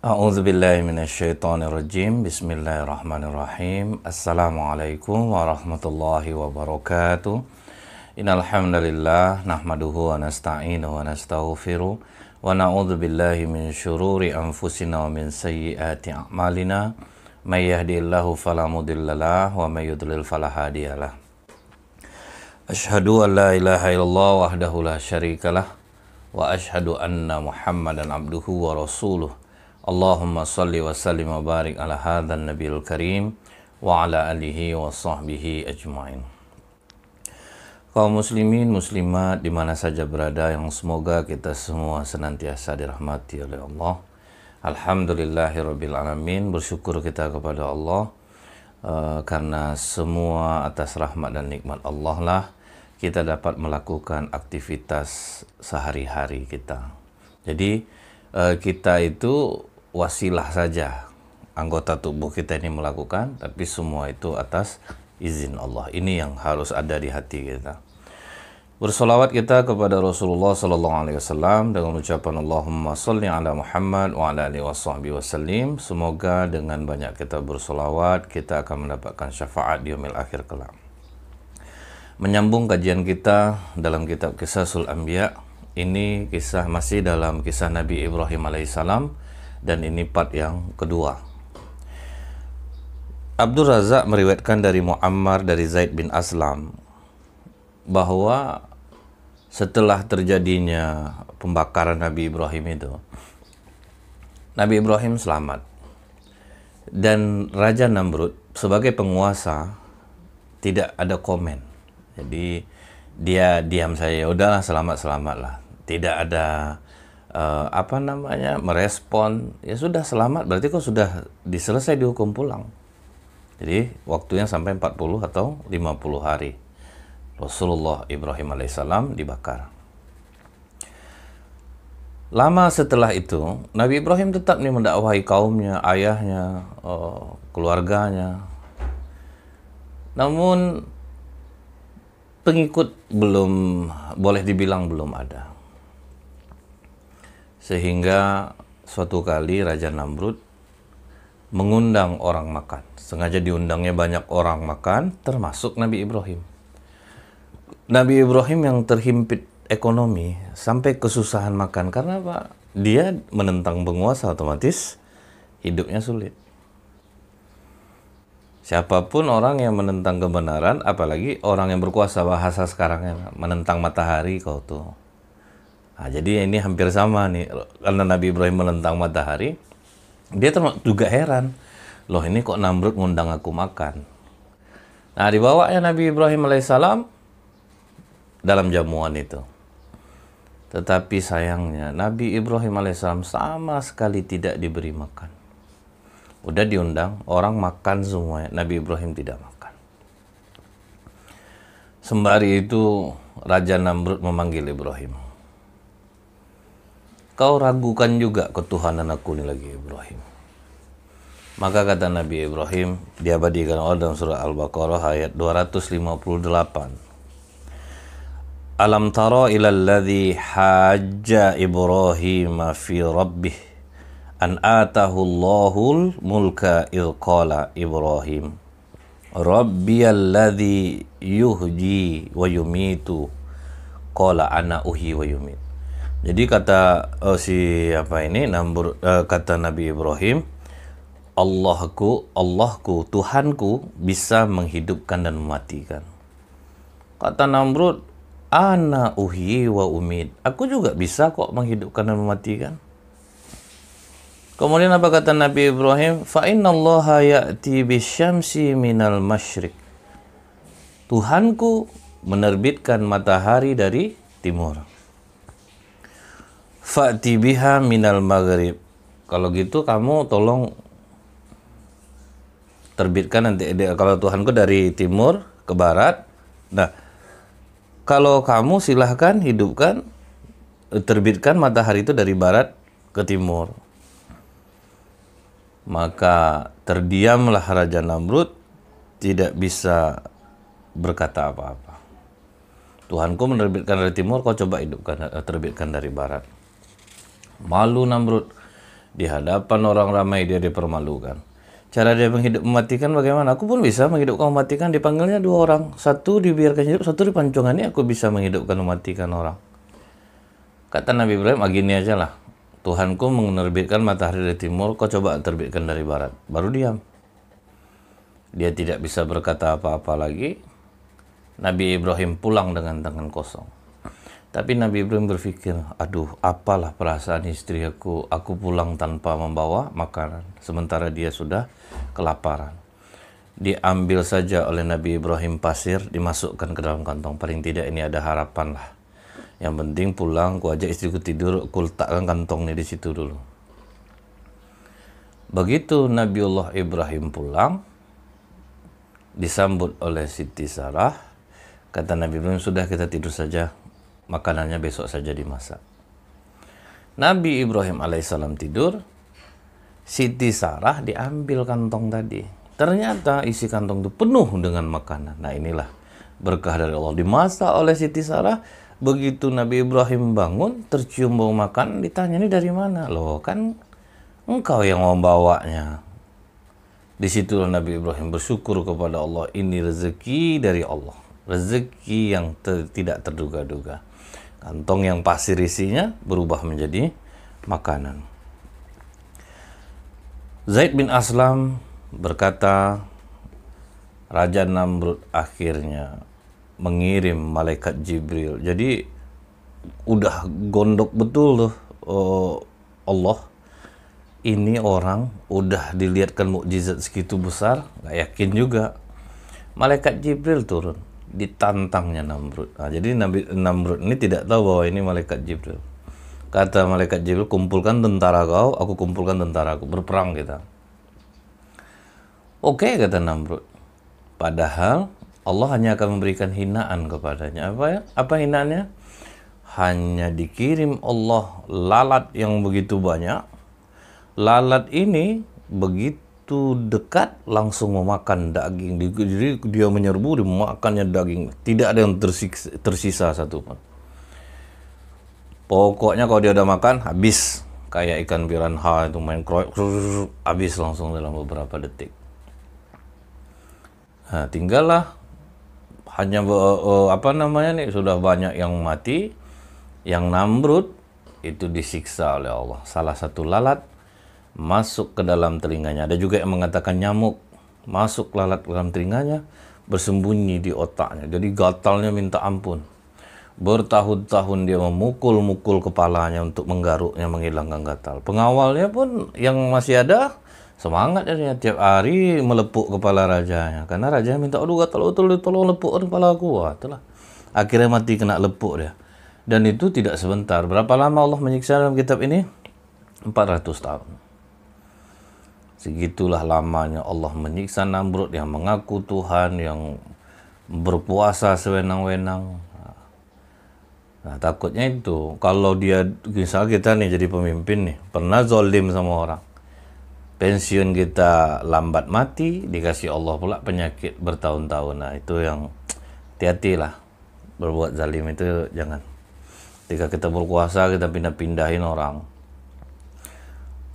A'udzubillahiminasyaitonirrajim. Bismillahirrahmanirrahim. Assalamualaikum warahmatullahi wabarakatuh. Innal hamdalillah nahmaduhu wa nasta'inuhu wa nastaghfiruh wa na'udzubillahi min syururi anfusina wa min sayyiati a'malina. May yahdihillahu fala mudhillalah wa may yudlil fala hadiyalah. Asyhadu an la ilaha illallah wahdahu la syarikalah wa asyhadu anna Muhammadan abduhu wa rasuluh. Allahumma salli wa sallim wa barik ala hadzal nabiyil karim wa ala alihi wa sahbihi ajmain. Kaum muslimin muslimat di mana saja berada, yang semoga kita semua senantiasa dirahmati oleh Allah. Alhamdulillahirabbil alamin. Bersyukur kita kepada Allah karena semua atas rahmat dan nikmat Allah lah kita dapat melakukan aktivitas sehari-hari kita. Jadi kita itu wasilah saja, anggota tubuh kita ini melakukan, tapi semua itu atas izin Allah. Ini yang harus ada di hati kita. Bersolawat kita kepada Rasulullah SAW dengan ucapan Allahumma salli ala Muhammad wa ala alihi wasahbihi wasallim. Semoga dengan banyak kita bersolawat, kita akan mendapatkan syafaat di yaumil akhir kelak. Menyambung kajian kita dalam kitab Qisasul Anbiya. Ini kisah masih dalam kisah Nabi Ibrahim alaihissalam, dan ini part yang kedua. Abdul Razak meriwayatkan dari Muammar dari Zaid bin Aslam bahwa setelah terjadinya pembakaran Nabi Ibrahim itu, Nabi Ibrahim selamat, dan Raja Namrud sebagai penguasa tidak ada komen. Jadi dia diam saja, udahlah selamat-selamat lah, tidak ada merespon. Ya sudah selamat, berarti kok sudah diselesai, dihukum pulang. Jadi waktunya sampai 40 atau 50 hari Rasulullah Ibrahim alaihissalam dibakar. Lama setelah itu Nabi Ibrahim tetap nih mendakwahi kaumnya, ayahnya, keluarganya. Namun pengikut belum, boleh dibilang belum ada. Sehingga suatu kali Raja Namrud mengundang orang makan. Sengaja diundangnya banyak orang makan, termasuk Nabi Ibrahim. Nabi Ibrahim yang terhimpit ekonomi sampai kesusahan makan. Karena apa? Dia menentang penguasa, otomatis hidupnya sulit. Siapapun orang yang menentang kebenaran, apalagi orang yang berkuasa, bahasa sekarang menentang matahari kau tuh. Nah, jadi ini hampir sama nih, karena Nabi Ibrahim menentang matahari, dia juga heran, loh ini kok Namrud ngundang aku makan. Nah, dibawanya Nabi Ibrahim alaihissalam dalam jamuan itu. Tetapi sayangnya Nabi Ibrahim alaihissalam sama sekali tidak diberi makan. Udah diundang, orang makan semuanya, Nabi Ibrahim tidak makan. Sembari itu Raja Namrud memanggil Ibrahim. Kau ragukan juga ketuhanan aku ini lagi, Ibrahim. Maka kata Nabi Ibrahim, diabadikan Allah dalam surah Al-Baqarah ayat 258. Alam tara ilal ladzi hajja Ibrahim fi rabbih an atahu Allahul mulka idh qala Ibrahim Rabbiyal ladzi yuhyi wa yumitu qala ana uhyi wa yumit. Jadi kata kata Nabi Ibrahim, Allahku, Tuhanku bisa menghidupkan dan mematikan. Kata Namrud, ana uhyi wa umid. Aku juga bisa kok menghidupkan dan mematikan. Kemudian apa kata Nabi Ibrahim? Fa innallaha ya'ti bisyamsi minal masyriq. Tuhanku menerbitkan matahari dari timur. Fa'ti biha minal maghrib. Kalau gitu kamu tolong terbitkan nanti, kalau Tuhanku dari timur ke barat. Nah, kalau kamu silahkan hidupkan, terbitkan matahari itu dari barat ke timur. Maka terdiamlah Raja Namrud, tidak bisa berkata apa-apa. Tuhanku menerbitkan dari timur, kau coba hidupkan, terbitkan dari barat. Malu Namrud. Di hadapan orang ramai dia dipermalukan. Cara dia mematikan bagaimana? Aku pun bisa menghidupkan mematikan. Dipanggilnya dua orang. Satu dibiarkan hidup, satu dipancungannya. Aku bisa menghidupkan mematikan orang. Kata Nabi Ibrahim, gini aja lah. Tuhanku menerbitkan matahari dari timur, kau coba terbitkan dari barat. Baru diam. Dia tidak bisa berkata apa-apa lagi. Nabi Ibrahim pulang dengan tangan kosong. Tapi Nabi Ibrahim berpikir, aduh, apalah perasaan istri aku pulang tanpa membawa makanan, sementara dia sudah kelaparan. Diambil saja oleh Nabi Ibrahim pasir, dimasukkan ke dalam kantong. Paling tidak ini ada harapan lah. Yang penting pulang, ku ajak istriku tidur, ku letakkan kantongnya di situ dulu. Begitu Nabiullah Ibrahim pulang, disambut oleh Siti Sarah. Kata Nabi Ibrahim, sudah kita tidur saja. Makanannya besok saja dimasak. Nabi Ibrahim alaihissalam tidur, Siti Sarah diambil kantong tadi. Ternyata isi kantong itu penuh dengan makanan. Nah inilah berkah dari Allah. Dimasak oleh Siti Sarah. Begitu Nabi Ibrahim bangun, tercium bau makan, ditanya, ini dari mana? Loh kan engkau yang membawanya. Di situlah Nabi Ibrahim bersyukur kepada Allah. Ini rezeki dari Allah. Rezeki yang tidak terduga-duga. Kantong yang pasir isinya berubah menjadi makanan. Zaid bin Aslam berkata, Raja Namrud akhirnya mengirim malaikat Jibril. Jadi udah gondok betul tuh Allah. Ini orang udah dilihatkan mukjizat segitu besar, gak yakin juga. Malaikat Jibril turun. Ditantangnya Namrud. Nah, jadi Nabi Namrud ini tidak tahu bahwa ini malaikat Jibril. Kata malaikat Jibril, kumpulkan tentara kau, aku kumpulkan tentara aku, berperang kita. Oke, kata Namrud. Padahal Allah hanya akan memberikan hinaan kepadanya. Apa ya? Apa hinaannya? Hanya dikirim Allah lalat yang begitu banyak. Lalat ini begitu dekat langsung memakan daging. Jadi dia menyerbu, dimakannya daging. Tidak ada yang tersisa satu pun. Pokoknya kalau dia udah makan, habis. Kayak ikan piranha itu main kroik, habis langsung dalam beberapa detik. Nah, tinggallah hanya sudah banyak yang mati. Yang Namrud itu disiksa oleh Allah. Salah satu lalat masuk ke dalam telinganya. Ada juga yang mengatakan nyamuk masuk lalat ke dalam telinganya, bersembunyi di otaknya. Jadi gatalnya minta ampun. Bertahun-tahun dia memukul-mukul kepalanya untuk menggaruknya, menghilangkan gatal. Pengawalnya pun yang masih ada semangat ya, tiap hari melepuk kepala rajanya. Karena rajanya minta, aduh gatal betul, tolong lepuk kepala aku. Wah, itulah. Akhirnya mati kena lepuk dia. Dan itu tidak sebentar. Berapa lama Allah menyiksa dalam kitab ini? 400 tahun. Segitulah lamanya Allah menyiksa Namrud yang mengaku Tuhan, yang berpuasa sewenang-wenang. Nah, takutnya itu, kalau dia, misal kita nih jadi pemimpin nih, pernah zolim sama orang. Pensiun kita lambat mati, dikasih Allah pula penyakit bertahun-tahun. Nah, itu yang hati-hatilah. Berbuat zalim itu jangan. Ketika kita berkuasa, kita pindah-pindahin orang.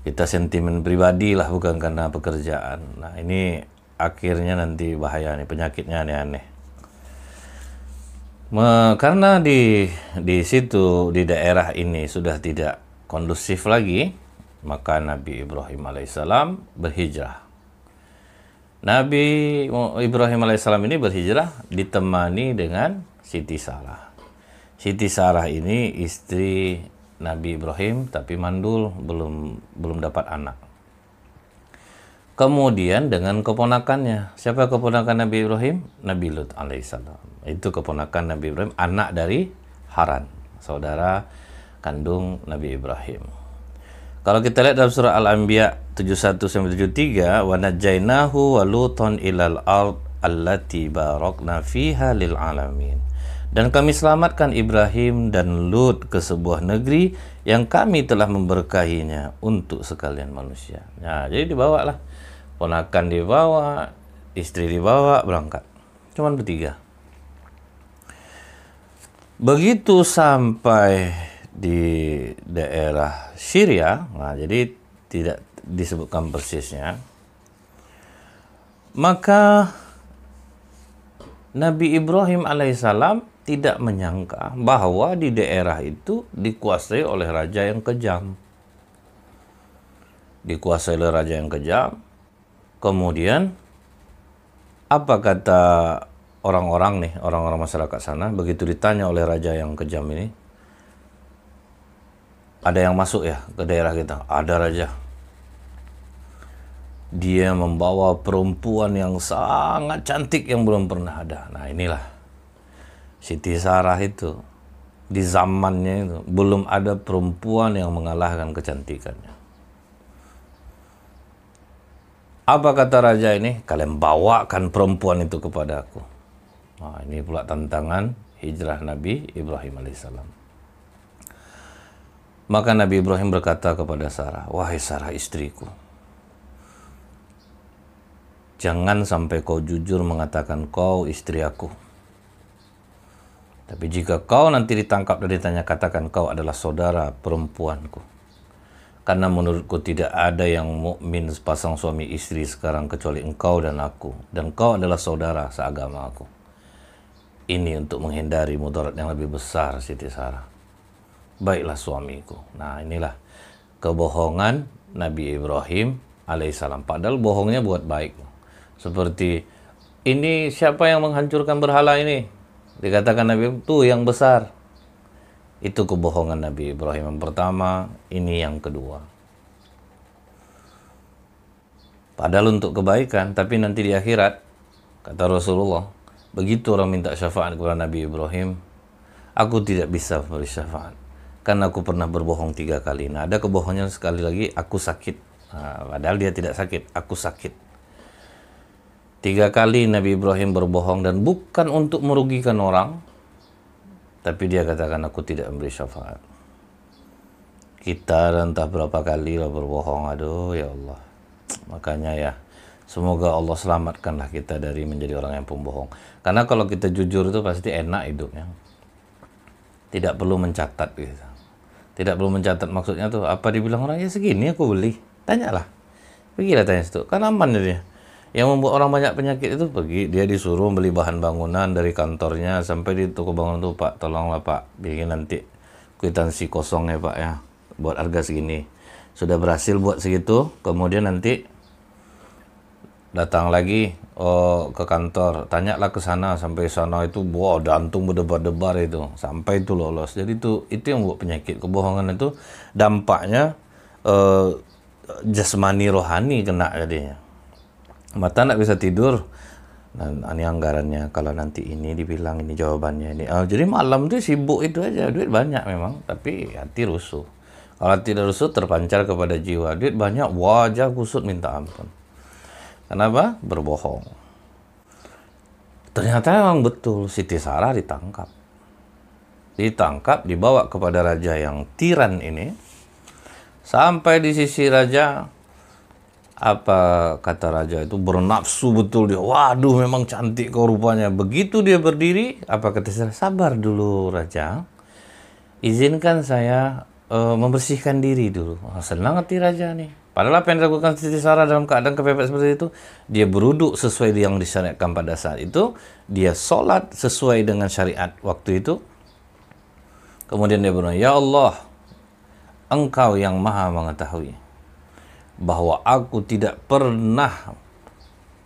Kita sentimen pribadi lah, bukan karena pekerjaan. Nah, ini akhirnya nanti bahaya nih, penyakitnya aneh-aneh. Karena di situ, di daerah ini sudah tidak kondusif lagi, maka Nabi Ibrahim alaihissalam berhijrah. Nabi Ibrahim alaihissalam ini berhijrah ditemani dengan Siti Sarah. Siti Sarah ini istri Nabi Ibrahim, tapi mandul, belum dapat anak. Kemudian dengan keponakannya. Siapa keponakan Nabi Ibrahim? Nabi Lut alaihissalam. Itu keponakan Nabi Ibrahim, anak dari Haran, saudara kandung Nabi Ibrahim. Kalau kita lihat dalam surah Al-Anbiya 71-73, wa najjainahu wa luton ilal ard allati barakna fiha lil alamin. Dan kami selamatkan Ibrahim dan Lut ke sebuah negeri yang kami telah memberkahinya untuk sekalian manusia. Nah, jadi dibawa lah. Ponakan dibawa, istri dibawa, berangkat. Cuman bertiga. Begitu sampai di daerah Syria, nah jadi tidak disebutkan persisnya. Maka Nabi Ibrahim alaihissalam tidak menyangka bahwa di daerah itu dikuasai oleh raja yang kejam. Dikuasai oleh raja yang kejam. Kemudian apa kata orang-orang nih, orang-orang masyarakat sana, begitu ditanya oleh raja yang kejam ini, ada yang masuk ya ke daerah kita? Ada raja. Dia membawa perempuan yang sangat cantik yang belum pernah ada. Nah inilah Siti Sarah itu. Di zamannya itu belum ada perempuan yang mengalahkan kecantikannya. Apa kata raja ini? Kalian bawakan perempuan itu kepada aku. Nah ini pula tantangan hijrah Nabi Ibrahim alaihissalam. Maka Nabi Ibrahim berkata kepada Sarah, wahai Sarah istriku, jangan sampai kau jujur mengatakan kau istri aku. Tapi jika kau nanti ditangkap dan ditanya, katakan kau adalah saudara perempuanku. Karena menurutku tidak ada yang mukmin sepasang suami istri sekarang kecuali engkau dan aku. Dan kau adalah saudara seagama aku. Ini untuk menghindari mudarat yang lebih besar, Siti Sarah. Baiklah suamiku. Nah inilah kebohongan Nabi Ibrahim alaihissalam. Padahal bohongnya buat baik. Seperti ini siapa yang menghancurkan berhala ini? Dikatakan Nabi itu yang besar. Itu kebohongan Nabi Ibrahim yang pertama, ini yang kedua. Padahal untuk kebaikan, tapi nanti di akhirat, kata Rasulullah, begitu orang minta syafaat kepada Nabi Ibrahim, aku tidak bisa beri syafaat. Karena aku pernah berbohong 3 kali. Nah ada kebohongan sekali lagi, aku sakit. Nah, padahal dia tidak sakit, aku sakit. 3 kali Nabi Ibrahim berbohong dan bukan untuk merugikan orang, tapi dia katakan aku tidak memberi syafaat. Kita entah berapa kali lah berbohong, aduh ya Allah. Makanya ya, semoga Allah selamatkanlah kita dari menjadi orang yang pembohong. Karena kalau kita jujur itu pasti enak hidupnya. Tidak perlu mencatat gitu. Tidak perlu mencatat maksudnya tuh apa dibilang orang, ya segini aku beli. Tanyalah. Pergilah tanya situ. Kan aman dia. Yang membuat orang banyak penyakit itu pergi, dia disuruh beli bahan bangunan dari kantornya sampai di toko bangunan itu, Pak, tolonglah Pak, bikin nanti kwitansi kosong ya Pak ya, buat harga segini. Sudah berhasil buat segitu, kemudian nanti datang lagi ke kantor, tanyalah ke sana, sampai sana itu wow, jantung berdebar-debar itu, sampai itu lolos. Jadi itu yang buat penyakit. Kebohongan itu dampaknya jasmani rohani kena jadinya. Mata nggak bisa tidur. Dan ini anggarannya, kalau nanti ini dibilang ini jawabannya ini. Jadi malam tuh sibuk itu aja, duit banyak memang, tapi hati rusuh. Kalau tidak rusuh terpancar kepada jiwa. Duit banyak, wajah kusut minta ampun. Kenapa? Berbohong. Ternyata memang betul Siti Sarah ditangkap. Ditangkap, dibawa kepada raja yang tiran ini. Sampai di sisi raja, apa kata raja itu, bernafsu betul dia. Waduh memang cantik kau rupanya. Begitu dia berdiri, apa kata Sarah? Sabar dulu raja. Izinkan saya membersihkan diri dulu. Senang hati raja nih. Padahal apa yang dilakukan Siti Sarah dalam keadaan kepepet seperti itu, dia beruduk sesuai yang disyariatkan pada saat itu, dia sholat sesuai dengan syariat waktu itu. Kemudian dia berdoa, ya Allah, Engkau yang maha mengetahui bahwa aku tidak pernah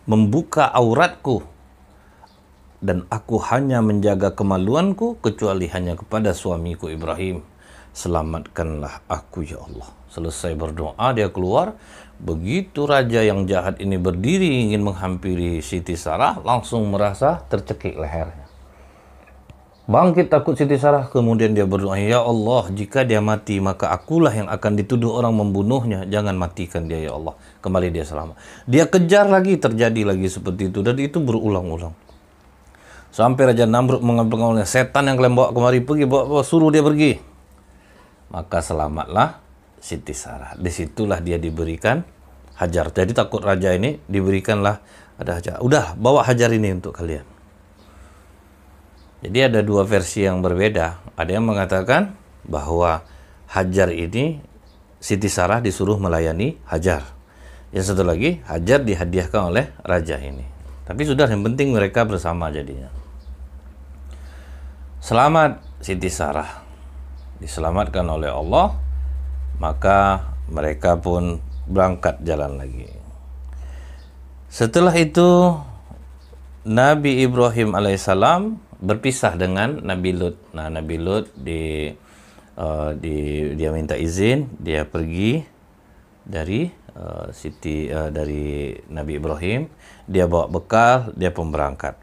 membuka auratku dan aku hanya menjaga kemaluanku kecuali hanya kepada suamiku Ibrahim. Selamatkanlah aku ya Allah. Selesai berdoa dia keluar. Begitu raja yang jahat ini berdiri ingin menghampiri Siti Sarah, langsung merasa tercekik lehernya. Bangkit takut Siti Sarah, kemudian dia berdoa, ya Allah, jika dia mati maka akulah yang akan dituduh orang membunuhnya. Jangan matikan dia ya Allah. Kembali dia selamat. Dia kejar lagi, terjadi lagi seperti itu, dan itu berulang-ulang. Sampai Raja Namrud mengambil setan yang kalian bawa kemari, pergi, bawa, suruh dia pergi. Maka selamatlah Siti Sarah. Disitulah dia diberikan hajar. Jadi takut raja ini, diberikanlah ada hajar. Udah, bawa hajar ini untuk kalian. Jadi ada 2 versi yang berbeda. Ada yang mengatakan bahwa hajar ini Siti Sarah disuruh melayani Hajar. Yang satu lagi, Hajar dihadiahkan oleh raja ini. Tapi sudah, yang penting mereka bersama jadinya. Selamat Siti Sarah, diselamatkan oleh Allah, maka mereka pun berangkat jalan lagi. Setelah itu Nabi Ibrahim alaihissalam berpisah dengan Nabi Lut. Nah, Nabi Lut dia minta izin, dia pergi dari dari Nabi Ibrahim, dia bawa bekal, dia pun berangkat.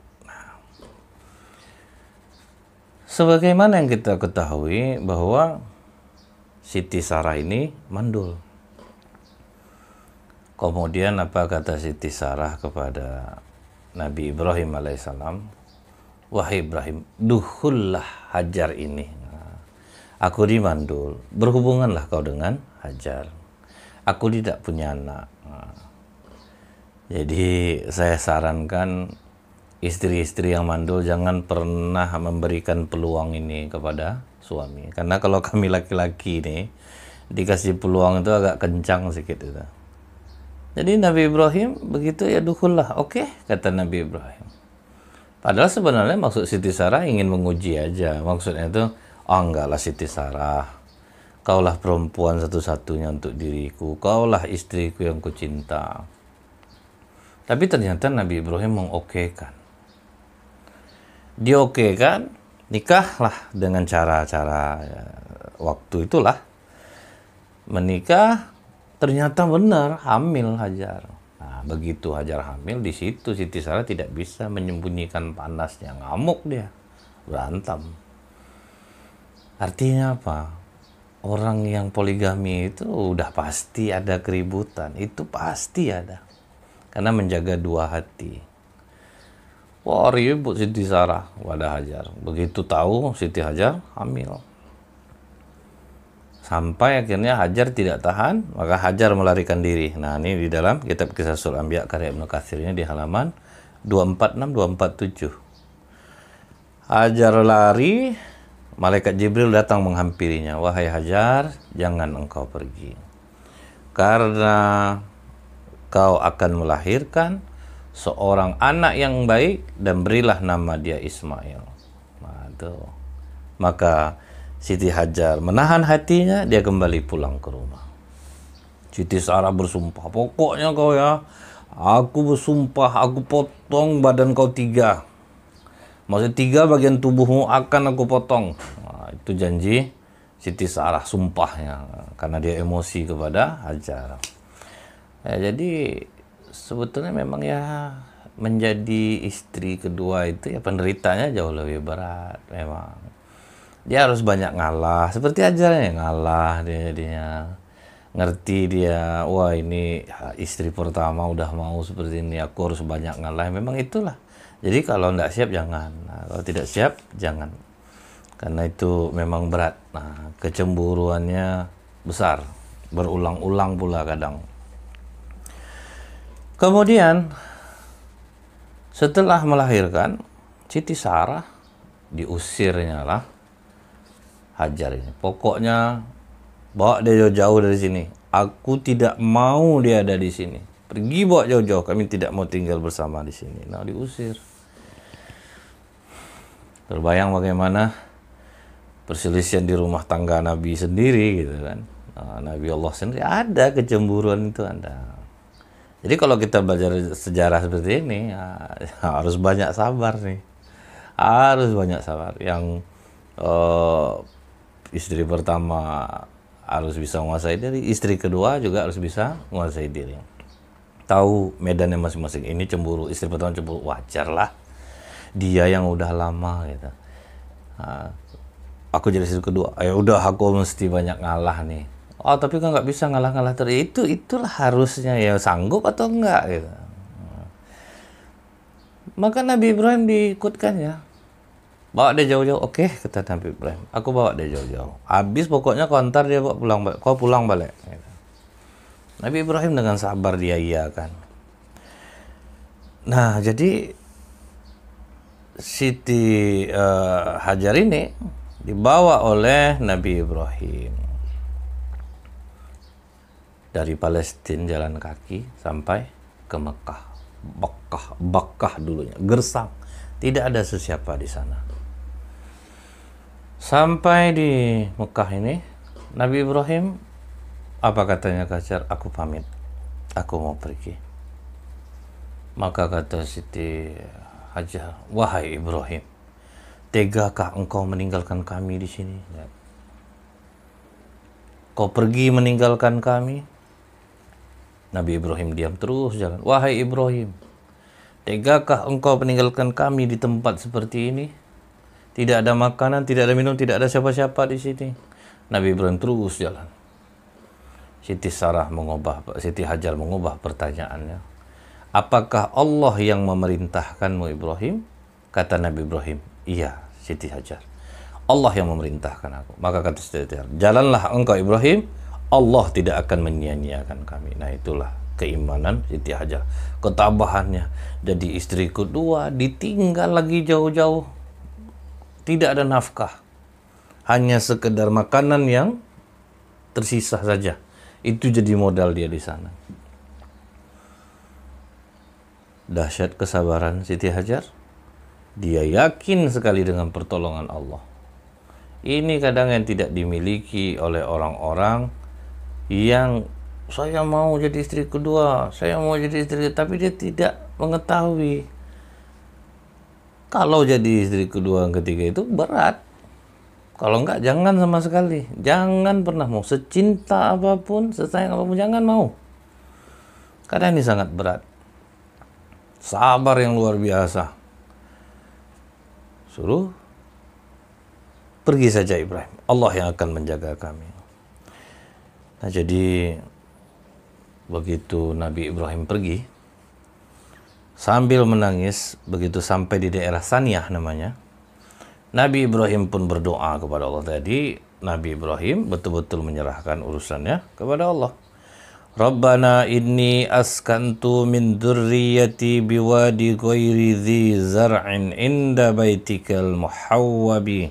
Sebagaimana yang kita ketahui bahwa Siti Sarah ini mandul. Kemudian apa kata Siti Sarah kepada Nabi Ibrahim alaihissalam? Wahai Ibrahim, dukhullah Hajar ini. Aku dimandul, berhubunganlah kau dengan Hajar. Aku tidak punya anak. Jadi saya sarankan istri-istri yang mandul jangan pernah memberikan peluang ini kepada suami. Karena kalau kami laki-laki nih dikasih peluang itu agak kencang sedikit itu. Jadi Nabi Ibrahim begitu, ya dukhullah. Oke, kata Nabi Ibrahim. Padahal sebenarnya maksud Siti Sarah ingin menguji aja. Maksudnya itu, oh enggaklah Siti Sarah, kaulah perempuan satu-satunya untuk diriku, kaulah istriku yang kucinta. Tapi ternyata Nabi Ibrahim mengokekan. Diokekan, nikahlah dengan cara-cara waktu itulah. Menikah, ternyata benar hamil Hajar. Nah, begitu Hajar hamil, di situ Siti Sarah tidak bisa menyembunyikan panasnya, ngamuk dia, berantem. Artinya apa? Orang yang poligami itu udah pasti ada keributan, itu pasti ada. Karena menjaga dua hati. Wah, ribut Siti Sarah pada Hajar. Begitu tahu Siti Hajar hamil. Sampai akhirnya Hajar tidak tahan, maka Hajar melarikan diri. Nah, ini di dalam kitab Kisah Sul Anbiya karya Ibnu Katsir ini di halaman 246-247. Hajar lari, malaikat Jibril datang menghampirinya. Wahai Hajar, jangan engkau pergi. Karena kau akan melahirkan seorang anak yang baik dan berilah nama dia Ismail. Nah, itu. Maka Siti Hajar menahan hatinya, dia kembali pulang ke rumah. Siti Sarah bersumpah, pokoknya kau ya, aku bersumpah, aku potong badan kau 3. Maksudnya 3 bagian tubuhmu akan aku potong. Nah, itu janji Siti Sarah, sumpahnya, karena dia emosi kepada Hajar. Ya, jadi sebetulnya memang ya menjadi istri kedua itu ya penderitanya jauh lebih berat memang. Dia harus banyak ngalah, seperti aja ngalah dia jadinya. Ngerti dia, wah ini istri pertama udah mau seperti ini, aku harus banyak ngalah. Memang itulah. Jadi kalau tidak siap jangan. Nah, kalau tidak siap jangan. Karena itu memang berat. Nah, kecemburuannya besar, berulang-ulang pula kadang. Kemudian setelah melahirkan, Siti Sarah diusirnya lah Hajar ini. Pokoknya bawa dia jauh-jauh dari sini. Aku tidak mau dia ada di sini. Pergi, bawa jauh-jauh. Kami tidak mau tinggal bersama di sini. Nah, diusir. Terbayang bagaimana perselisihan di rumah tangga Nabi sendiri gitu kan. Nah, Nabi Allah sendiri ada kecemburuan itu ada. Jadi kalau kita belajar sejarah seperti ini, ya, harus banyak sabar nih. Harus banyak sabar. Yang istri pertama harus bisa menguasai diri, istri kedua juga harus bisa menguasai diri. Tahu medannya masing-masing. Ini cemburu, istri pertama cemburu, wajar lah. Dia yang udah lama gitu. Nah, aku jadi istri kedua, ya udah aku mesti banyak ngalah nih. Oh, tapi kan nggak bisa ngalah-ngalah terus. Itulah harusnya, ya sanggup atau enggak gitu. Maka Nabi Ibrahim diikutkan ya. Bawa dia jauh-jauh. Oke, kata Nabi Ibrahim. Aku bawa dia jauh-jauh. Habis pokoknya kau antar dia pulang balik. Kau pulang balik. Gitu. Nabi Ibrahim dengan sabar dia iakan. Nah, jadi Siti Hajar ini dibawa oleh Nabi Ibrahim. Dari Palestina jalan kaki sampai ke Mekah. Bakkah dulunya, gersang. Tidak ada sesiapa di sana. Sampai di Mekah ini, Nabi Ibrahim, apa katanya ke Hajar? Aku pamit, aku mau pergi. Maka kata Siti Hajar, wahai Ibrahim, tegakah engkau meninggalkan kami di sini? Kau pergi meninggalkan kami? Nabi Ibrahim diam terus jalan. Wahai Ibrahim, tegakah engkau meninggalkan kami di tempat seperti ini? Tidak ada makanan, tidak ada minum, tidak ada siapa-siapa di sini. Nabi Ibrahim terus jalan. Siti Hajar mengubah pertanyaannya. Apakah Allah yang memerintahkanmu Ibrahim? Kata Nabi Ibrahim, iya Siti Hajar, Allah yang memerintahkan aku. Maka kata Siti Hajar, jalanlah engkau Ibrahim, Allah tidak akan menyia-nyiakan kami. Nah itulah keimanan Siti Hajar, ketabahannya. Jadi istri kedua ditinggal lagi jauh-jauh, tidak ada nafkah, hanya sekedar makanan yang tersisa saja. Itu jadi modal dia di sana. Dahsyat kesabaran Siti Hajar. Dia yakin sekali dengan pertolongan Allah. Ini kadang yang tidak dimiliki oleh orang-orang yang saya mau jadi istri kedua, saya mau jadi istri, tapi dia tidak mengetahui kalau jadi istri kedua dan ketiga itu berat. Kalau enggak, jangan sama sekali. Jangan pernah mau. Secinta apapun, sesayang apapun, jangan mau. Karena ini sangat berat. Sabar yang luar biasa. Suruh pergi saja Ibrahim. Allah yang akan menjaga kami. Nah jadi begitu Nabi Ibrahim pergi, sambil menangis, begitu sampai di daerah Saniyah namanya, Nabi Ibrahim pun berdoa kepada Allah. Tadi Nabi Ibrahim betul-betul menyerahkan urusannya kepada Allah. Rabbana inni askantu min dzurriyyati biwadi ghairi dzi zar'in inda baitikal muhawwabi.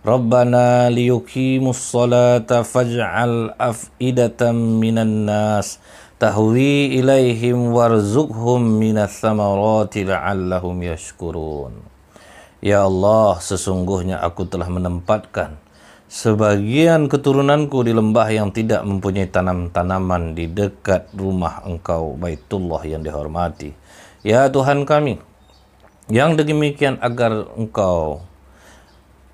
Rabbana liyuqimus salata faj'al af'idatan minan nas tahwi ilaihim warzuqhum minas samarati la'allahum yashkurun. Ya Allah, sesungguhnya aku telah menempatkan sebagian keturunanku di lembah yang tidak mempunyai tanam-tanaman di dekat rumah Engkau, Baitullah yang dihormati. Ya Tuhan kami, yang demikian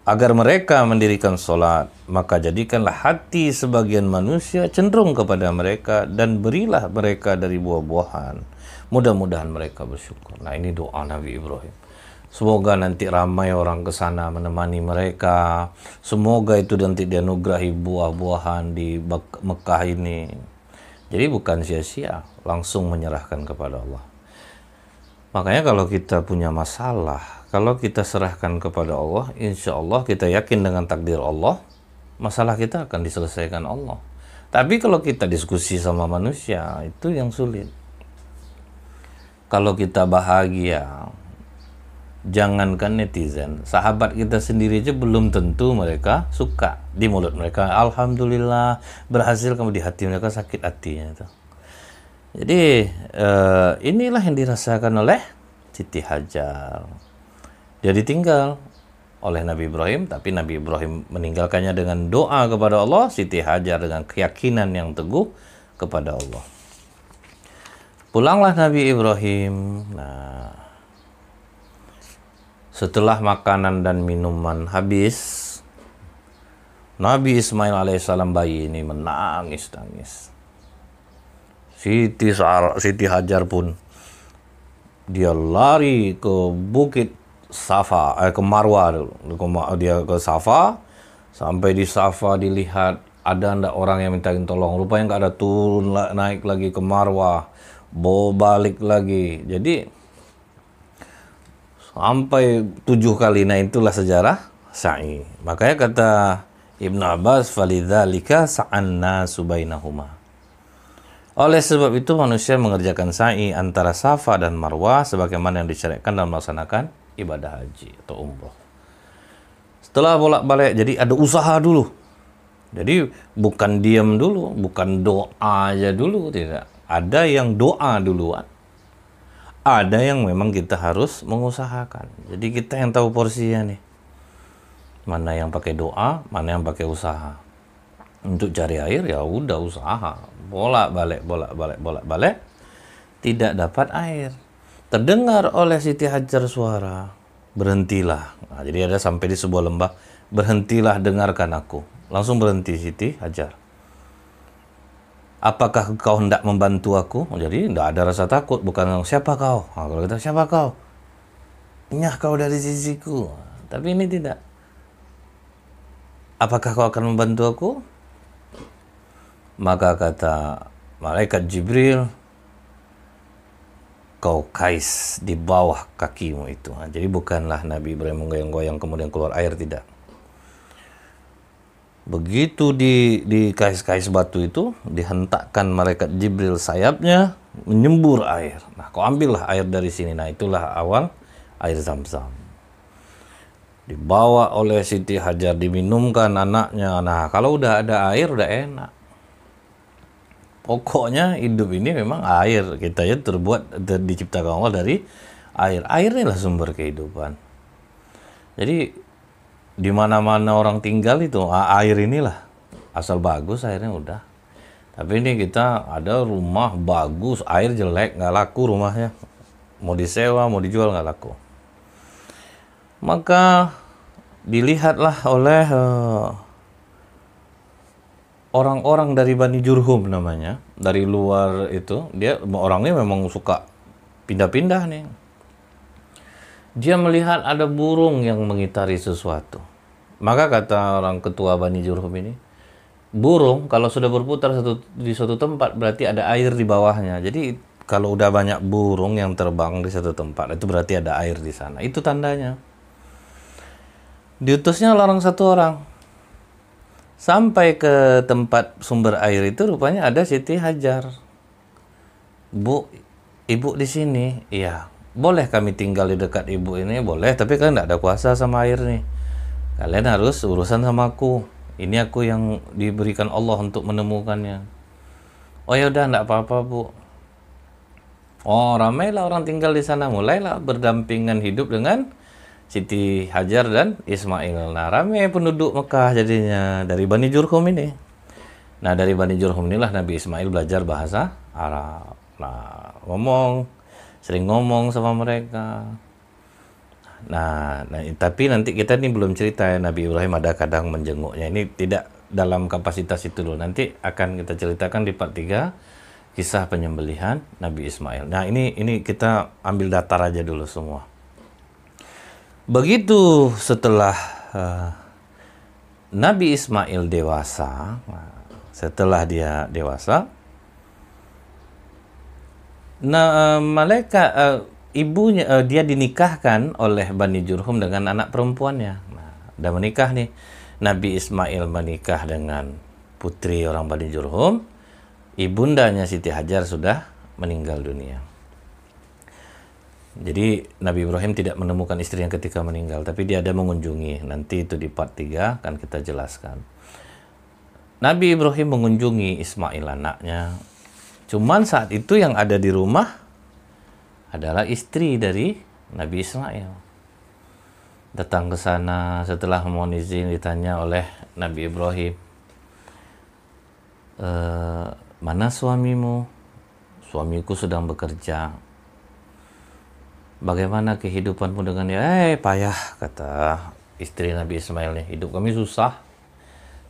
agar mereka mendirikan solat, maka jadikanlah hati sebagian manusia cenderung kepada mereka dan berilah mereka dari buah-buahan. Mudah-mudahan mereka bersyukur. Nah ini doa Nabi Ibrahim. Semoga nanti ramai orang ke sana menemani mereka. Semoga itu nanti dianugerahi buah-buahan di Mekah ini. Jadi bukan sia-sia, langsung menyerahkan kepada Allah. Makanya kalau kita punya masalah, kalau kita serahkan kepada Allah, insya Allah kita yakin dengan takdir Allah, masalah kita akan diselesaikan Allah. Tapi kalau kita diskusi sama manusia, itu yang sulit. Kalau kita bahagia, jangankan netizen, sahabat kita sendiri aja belum tentu mereka suka. Di mulut mereka, alhamdulillah, berhasil, kamu di hati mereka sakit hatinya itu. Jadi inilah yang dirasakan oleh Siti Hajar. Dia ditinggal oleh Nabi Ibrahim, tapi Nabi Ibrahim meninggalkannya dengan doa kepada Allah. Siti Hajar dengan keyakinan yang teguh kepada Allah. Pulanglah Nabi Ibrahim. Nah, setelah makanan dan minuman habis, Nabi Ismail alaihissalam bayi ini menangis-nangis. Siti Hajar pun dia lari ke bukit Safa, ke Marwah dulu. Dia ke Safa, sampai di Safa dilihat ada ndak orang yang mintain tolong. Rupanya nggak ada, turun naik lagi ke Marwah, bawa balik lagi. Jadi sampai 7 kali. Nah itulah sejarah sa'i. Makanya kata Ibnu Abbas, falidzalika sa'anna subainahuma. Oleh sebab itu manusia mengerjakan sa'i antara Safa dan Marwah sebagaimana yang disyariatkan dalam melaksanakan ibadah haji atau umroh. Setelah bolak-balik, jadi ada usaha dulu. Jadi bukan diam dulu, bukan doa aja dulu, tidak. Ada yang doa duluan, ada yang memang kita harus mengusahakan. Jadi kita yang tahu porsinya nih. Mana yang pakai doa, mana yang pakai usaha. Untuk cari air ya udah usaha, bolak-balik, tidak dapat air. Terdengar oleh Siti Hajar suara, berhentilah. Nah, jadi ada sampai di sebuah lembah, berhentilah dengarkan aku. Langsung berhenti Siti Hajar. Apakah kau hendak membantu aku? Jadi tidak ada rasa takut, bukan siapa kau. Nah, kalau kita siapa kau? Nyah kau dari sisiku. Tapi ini tidak. Apakah kau akan membantu aku? Maka kata malaikat Jibril, kau kais di bawah kakimu itu. Nah, jadi bukanlah Nabi Ibrahim menggoyang-goyang kemudian keluar air, tidak. Begitu di kais-kais batu itu, dihentakkan malaikat Jibril sayapnya, menyembur air. Nah, kau ambillah air dari sini. Nah, itulah awal air Zam-Zam. Dibawa oleh Siti Hajar, diminumkan anaknya. Nah, kalau udah ada air, udah enak. Pokoknya hidup ini memang air. Kita ya diciptakan Allah dari air. Air inilah sumber kehidupan. Jadi di mana-mana orang tinggal itu air inilah. Asal bagus airnya udah. Tapi ini kita ada rumah bagus, air jelek, nggak laku rumahnya. Mau disewa, mau dijual nggak laku. Maka dilihatlah oleh orang-orang dari Bani Jurhum namanya, dari luar itu. Dia orangnya memang suka pindah-pindah nih. Dia melihat ada burung yang mengitari sesuatu. Maka kata orang ketua Bani Jurhum ini, burung kalau sudah berputar di suatu tempat berarti ada air di bawahnya. Jadi kalau udah banyak burung yang terbang di satu tempat, itu berarti ada air di sana. Itu tandanya. Diutusnya orang satu orang. Sampai ke tempat sumber air itu rupanya ada Siti Hajar. Bu, ibu di sini? Iya. Boleh kami tinggal di dekat ibu ini? Boleh, tapi kalian tidak ada kuasa sama air nih. Kalian harus urusan sama aku. Ini aku yang diberikan Allah untuk menemukannya. Oh ya udah, tidak apa-apa bu. Oh, ramailah orang tinggal di sana. Mulailah berdampingan hidup dengan Siti Hajar dan Ismail. Nah, ramai penduduk Mekah jadinya dari Bani Jurhum ini. Nah, dari Bani Jurhum inilah Nabi Ismail belajar bahasa Arab. Nah, sering ngomong sama mereka. Nah, tapi nanti kita ini belum cerita ya, Nabi Ibrahim ada kadang menjenguknya. Ini tidak dalam kapasitas itu dulu. Nanti akan kita ceritakan di part 3 kisah penyembelihan Nabi Ismail. Nah, ini kita ambil datar aja dulu semua. Begitu setelah Nabi Ismail dewasa, setelah dia dewasa, ibunya dia dinikahkan oleh Bani Jurhum dengan anak perempuannya. Nah, udah menikah nih. Nabi Ismail menikah dengan putri orang Bani Jurhum. Ibundanya Siti Hajar sudah meninggal dunia. Jadi Nabi Ibrahim tidak menemukan istrinya ketika meninggal, tapi dia ada mengunjungi. Nanti itu di part 3 akan kita jelaskan. Nabi Ibrahim mengunjungi Ismail anaknya. Cuman saat itu yang ada di rumah adalah istri dari Nabi Ismail. Datang ke sana setelah mohon izin, ditanya oleh Nabi Ibrahim, mana suamimu? Suamiku sedang bekerja. Bagaimana kehidupanmu dengan dia? Payah, kata istri Nabi Ismail nih. Hidup kami susah.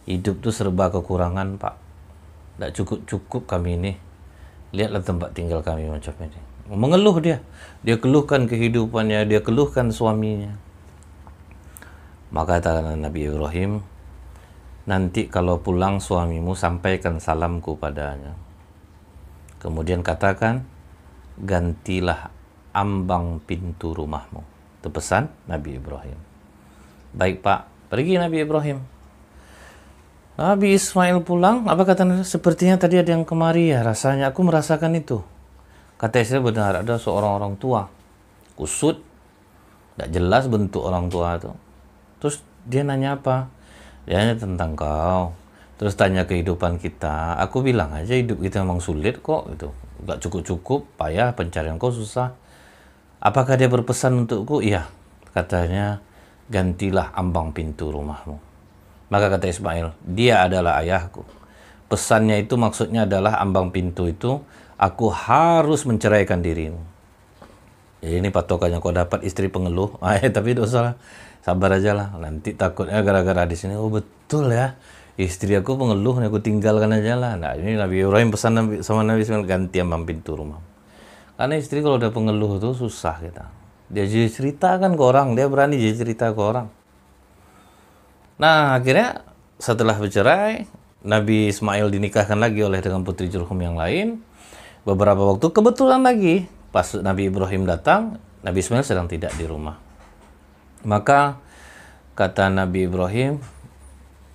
Hidup tuh serba kekurangan, Pak. Tidak cukup kami ini. Lihatlah tempat tinggal kami macam ini. Mengeluh dia. Dia keluhkan kehidupannya, dia keluhkan suaminya. Maka kata Nabi Ibrahim, nanti kalau pulang suamimu sampaikan salamku padanya. Kemudian katakan, gantilah ambang pintu rumahmu. Itu pesan Nabi Ibrahim. Baik Pak, pergi Nabi Ibrahim. Nabi Ismail pulang, apa kata Nabi? Sepertinya tadi ada yang kemari ya, rasanya aku merasakan itu. Kata istri, benar, ada seorang orang tua, kusut, tidak jelas bentuk orang tua itu. Terus dia nanya apa? Dia nanya tentang kau. Terus tanya kehidupan kita, aku bilang aja hidup kita memang sulit kok, gitu. Gak cukup-cukup, payah, pencarian kau susah. Apakah dia berpesan untukku? Iya, katanya gantilah ambang pintu rumahmu. Maka kata Ismail, dia adalah ayahku. Pesannya itu maksudnya adalah ambang pintu itu, aku harus menceraikan dirimu. Jadi ini patokannya kau dapat istri pengeluh, tapi tidak usah lah, sabar aja lah. Nanti takutnya gara-gara di sini, oh betul ya, istri aku pengeluh, aku tinggalkan aja lah. Nah ini Nabi Ibrahim pesan sama Nabi Ismail, ganti ambang pintu rumah. Karena istri kalau udah pengeluh tuh susah kita. Dia jadi cerita kan ke orang, dia berani jadi cerita ke orang. Nah akhirnya setelah bercerai, Nabi Ismail dinikahkan lagi oleh dengan putri Jurhum yang lain. Beberapa waktu kebetulan lagi pas Nabi Ibrahim datang, Nabi Ismail sedang tidak di rumah. Maka kata Nabi Ibrahim,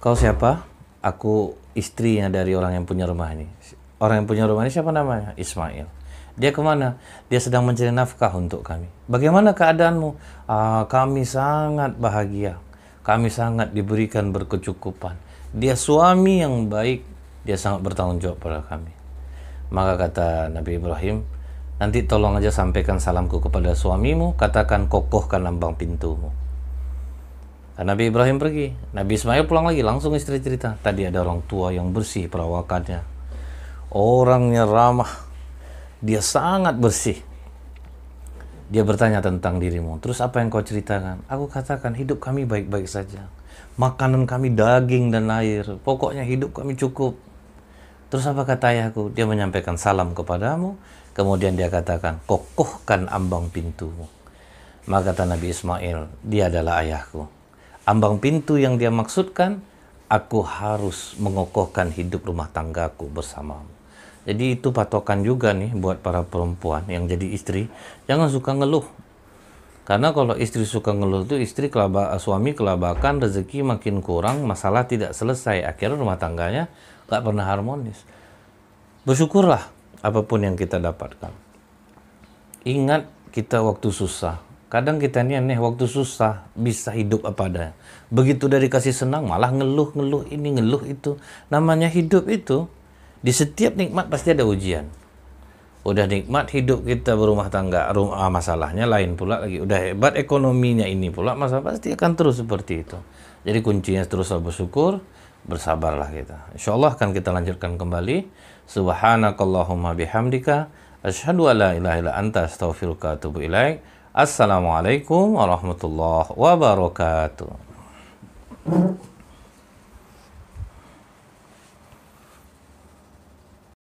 kau siapa? Aku istrinya dari orang yang punya rumah ini. Orang yang punya rumah ini siapa namanya? Ismail. Dia kemana? Dia sedang mencari nafkah untuk kami. Bagaimana keadaanmu? Kami sangat bahagia. Kami sangat diberikan berkecukupan. Dia suami yang baik. Dia sangat bertanggung jawab pada kami. Maka kata Nabi Ibrahim, nanti tolong aja sampaikan salamku kepada suamimu, katakan kokohkan ambang pintumu. Dan Nabi Ibrahim pergi. Nabi Ismail pulang lagi, langsung istri cerita. Tadi ada orang tua yang bersih perawakannya. Orangnya ramah. Dia sangat bersih. Dia bertanya tentang dirimu. Terus apa yang kau ceritakan? Aku katakan hidup kami baik-baik saja. Makanan kami daging dan air. Pokoknya hidup kami cukup. Terus apa kata ayahku? Dia menyampaikan salam kepadamu. Kemudian dia katakan, kokohkan ambang pintumu. Maka kata Nabi Ismail, dia adalah ayahku. Ambang pintu yang dia maksudkan, aku harus mengokohkan hidup rumah tanggaku bersamamu. Jadi itu patokan juga nih buat para perempuan yang jadi istri. Jangan suka ngeluh. Karena kalau istri suka ngeluh itu suami kelabakan, rezeki makin kurang, masalah tidak selesai. Akhirnya rumah tangganya gak pernah harmonis. Bersyukurlah apapun yang kita dapatkan. Ingat kita waktu susah. Kadang kita ini aneh, waktu susah bisa hidup apa adanya. Begitu dari kasih senang malah ngeluh ini, ngeluh itu. Namanya hidup itu, di setiap nikmat pasti ada ujian. Udah nikmat hidup kita berumah tangga, masalahnya lain pula lagi. Udah hebat ekonominya ini pula, masalah pasti akan terus seperti itu. Jadi kuncinya terus bersyukur, bersabarlah kita. Insyaallah akan kita lanjutkan kembali. Subhanakallahumma bihamdika asyhadu an la ilaha illa anta astaghfiruka wa atubu ilaik. Assalamualaikum warahmatullahi wabarakatuh.